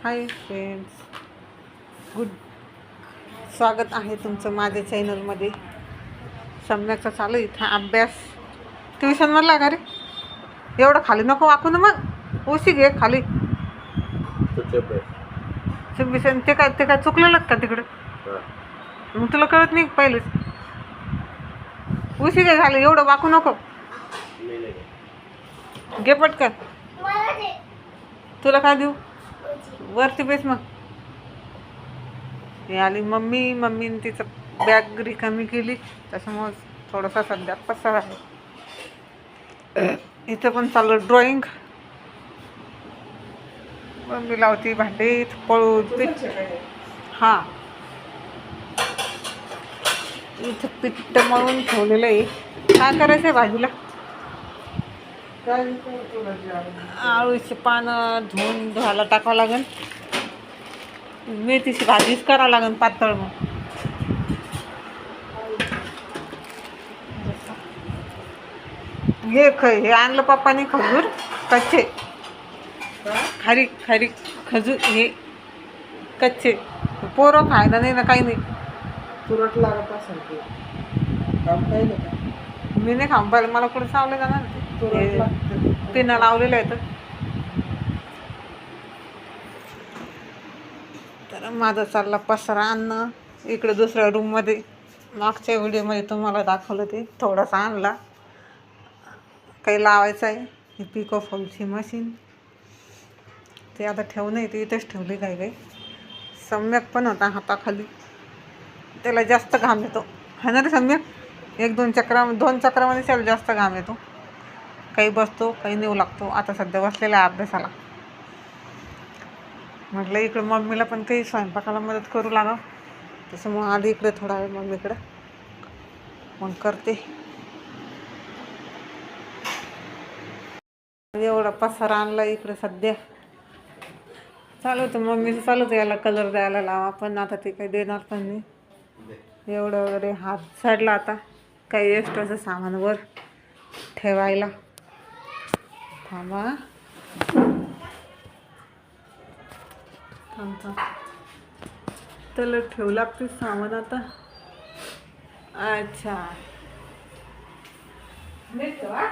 Hi friends, good स्वागत आहे तुमचं माझ्या चॅनलमध्ये. सम्यकचा चालू इथं अभ्यास. ट्युशनमधला का रे? एवढं खाली नको वाकू ना, मग उशी घे खाली. ते काय चुकलेलं का तिकडे? मग तुला कळत नाही पहिलेच? उशी घे खाली, एवढं वाकू नको. घे पटकन. तुला काय देऊ? वरती बेस मग. हे आली मम्मीने तिचं बॅग रिकामी केली, त्याच्यामुळे थोडासा सध्या पसारा आहे. इथं पण चाललं ड्रॉइंग. मम्मी लावती भांडे पळून पीठ. हां, इथं पीठ मळून ठेवलेलं आहे. काय करायचं आहे भाजीला? आळूची पानं धुवायला टाकावं लागेल. मेथीची भाजीच करावं लागेल पातळ. मग हे आणलं पप्पानी खजूर कच्चे. खारी खजूर हे कच्चे. पोरं खायला नाही ना, काही नाही. तुरट लागत असेल ते. मी नाही खाऊन पाहिलं, मला कुठे सावले जाणार. पिना लावलेलं आहे तर माझा चालला पसारा आणणं. इकडे दुसऱ्या रूममध्ये मागच्या व्हिडिओमध्ये तुम्हाला दाखवलं ते थोडासा आणला. काही लावायचं आहे. ही पिको फॉलची मशीन ते आता ठेवणं आहे, ते इथेच ठेवली. काही सम्यक पण होता हाताखाली, त्याला जास्त घाम येतो. हा ना रे सम्यक? 2 चक्रामध्ये त्याला जास्त घाम येतो. काही बसतो, काही नेऊ लागतो. आता सध्या बसलेला आहे अभ्यासाला. म्हटलं इकडं मम्मीला पण काही स्वयंपाकाला मदत करू लागा, त्याच्यामुळं आधी इकडे थोडा वेळ मम्मीकडं मग करते. एवढा पसारा आणला इकडे सध्या. चालू होतं मम्मीचं, चालू होतं याला कलर द्यायला लावा, पण आता ते काही देणार पण नाही. एवढं वगैरे हात झाडला. आता काही एक्स्ट्राचं सामान वर ठेवायला. थांबा त्याला ठेवू लागते सामान आता. अच्छा, नीट ठेवा.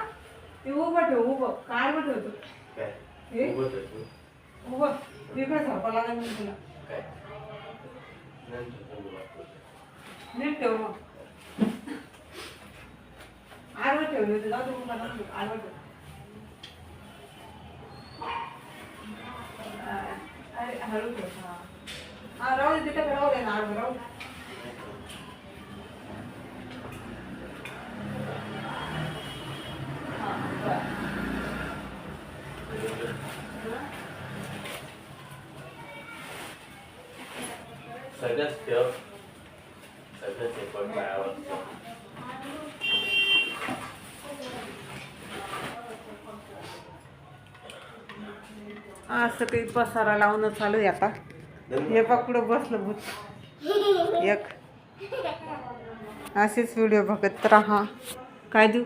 ते उभं ठेव, उभं काय उभं ठेवतो? उभं तिकडे झोपा लागेल मी तुला. नीट ठेव. मग आडवं ठेवलं तुला, आडवं ठेव. अरे हळू ठेव. हा राहू दे, तिथे राहू दे ना, आडवं राहू दे. सगळ्याच ठेव. सगळ्याच एक पायावर. असं काही पसारा लावणं चालू आहे आता. हे पकडं बसलं भूत एक. असेच व्हिडिओ बघत राहा. काय देऊ?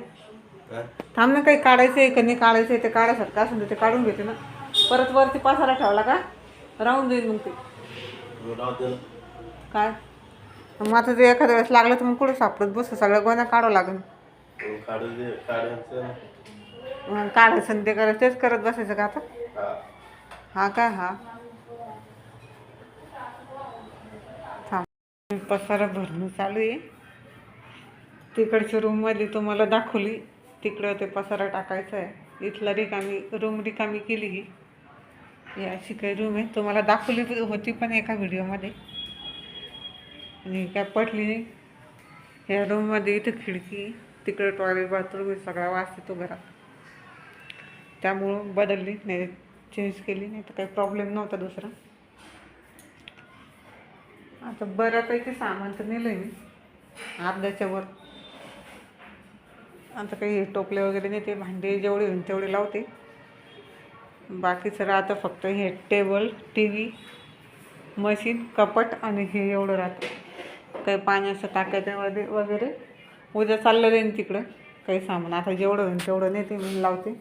थांब ना, काही काढायचं आहे का नाही काढायचं आहे ते काढायसारखं असेल ते काढून घेते ना. परत वरती पसारा ठेवला का राहून जाईल मग ते. काय मग आता ते एखाद्या वेळेस लागलं तर मग कुठं सापडत बसू? सगळ्या गोण्या काढावं लागेल. काढायचं ते करायचं, तेच करत बसायचं का आता? हा काय? हा थांब, पसारा भरणं चालू आहे. तिकडच्या रूममध्ये तुम्हाला दाखवली, तिकडं ते पसारा टाकायचा आहे. इथला रूम रिकामी केली. ही अशी काही रूम आहे, तुम्हाला दाखवली होती पण एका व्हिडिओमध्ये, आणि काय पटली नाही. ह्या रूममध्ये इथं खिडकी, तिकडं टॉयलेट बाथरूम, सगळा वास येतो घरात, त्यामुळं बदलली. नाही चेंज केली, नाही तर काही प्रॉब्लेम नव्हता दुसरा. आता बऱ्यापैकी सामान तर नेलं आहे मी, अर्ध्याच्या वर. आता काही टोपले वगैरे नाही, ते भांडे जेवढे होईल तेवढे लावते. बाकीचं राहतं फक्त हे टेबल, टी व्ही, मशीन, कपाट आणि हे एवढं राहतं. काही पाण्याचं टाकायचं वगैरे उद्या चाललं जाईन तिकडं काही सामान. आता जेवढं होईल तेवढं नेते मी, लावते.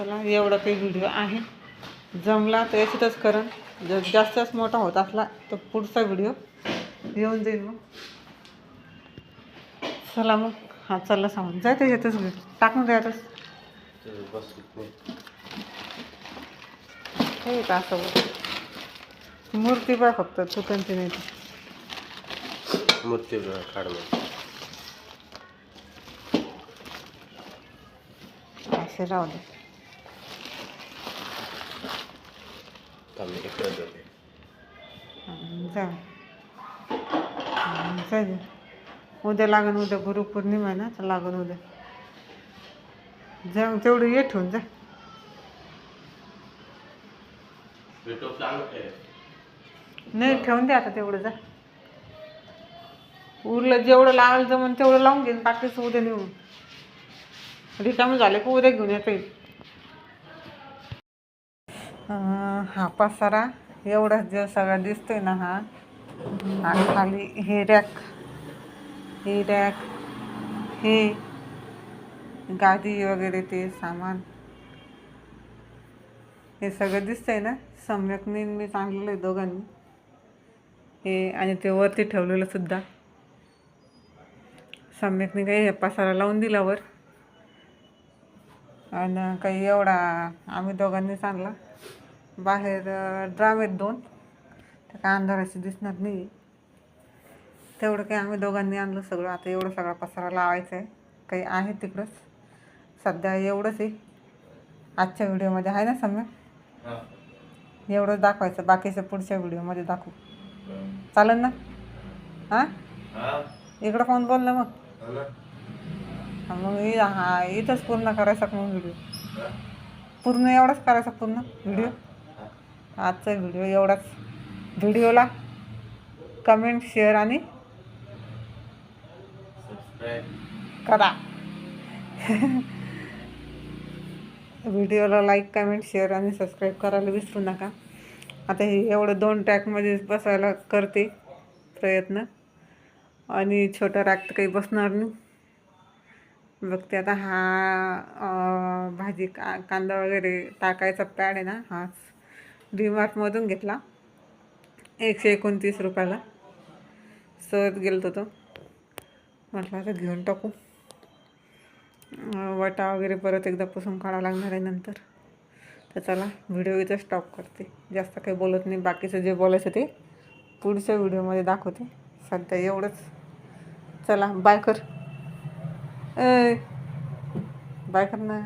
चला एवढा काही व्हिडिओ आहे, जमला तर याच्यातच करण. जर जास्तच मोठा होत असला तर पुढचा व्हिडिओ येऊन जाईल मग. चला मग, हा चला सांगून जाय त्याच्यातच घे टाकून द्यायचंच बस हे का असं होतं. मूर्ती बघ फक्त चुकनची नाही ती. मूर्ती काढ मग. असे राहू दे. इकडे जाते जा जाय दे. उद्या लागन, उद्या गुरुपौर्णिमा आहे ना, तर लागन उद्या. जा तेवढं ये ठेवून जा. नाही ठेवून दे आता तेवढं जा. उरलं जेवढं लावायला जमन तेवढं लावून घेईन, बाकीचं उद्या नेऊन. रिकामं झाले का उद्या घेऊन येता येईल. हा पसारा एवढा जो सगळा दिसतोय ना, हा खाली हे रॅक, हे गादी वगैरे ते सामान, हे सगळं दिसतंय ना. सम्यकने मी चांगलेलं आहे दोघांनी हे, आणि ते वरती ठेवलेलं सुद्धा सम्यकने काही हे पसारा लावून दिला वर. आणि काही एवढा आम्ही दोघांनीच आणला. बाहेर ड्राम आहेत 2, ते काय अंधाराशी दिसणार नाही. तेवढं काही आम्ही दोघांनी आणलं सगळं. आता एवढं सगळा पसारा लावायचा आहे. काही आहे तिकडंच, सध्या एवढंच आहे. आजच्या व्हिडिओमध्ये आहे ना सम्यक, एवढंच दाखवायचं. बाकीचं पुढच्या व्हिडिओमध्ये दाखवू, चालेल ना? हां इकडं कोण बोललं मग? मग हा इथंच पूर्ण करायचा मग व्हिडिओ. पूर्ण एवढाच करायचा पूर्ण व्हिडिओ. आजचा व्हिडिओ एवढाच. व्हिडिओला कमेंट, शेअर आणि करा. व्हिडिओला लाईक, कमेंट, शेअर आणि सबस्क्राईब करायला विसरू नका. आता हे एवढं 2 ट्रॅकमध्ये बसायला करते प्रयत्न, आणि छोटा रॅक तर काही बसणार नाही. बघते आता. हा भाजी कांदा वगैरे टाकायचा पॅड आहे ना, हा डीमार्टमधून घेतला 129 रुपयाला. सहज गेलो होतो, म्हटलं आता घेऊन टाकू. वटा वगैरे परत एकदा पुसून काढावं लागणार आहे नंतर. तर चला व्हिडिओ इथं स्टॉप करते. जास्त काही बोलत नाही. बाकीचं जे बोलायचं ते पुढच्या व्हिडिओमध्ये दाखवते. सध्या एवढंच. चला बाय कर. बाय कर ना.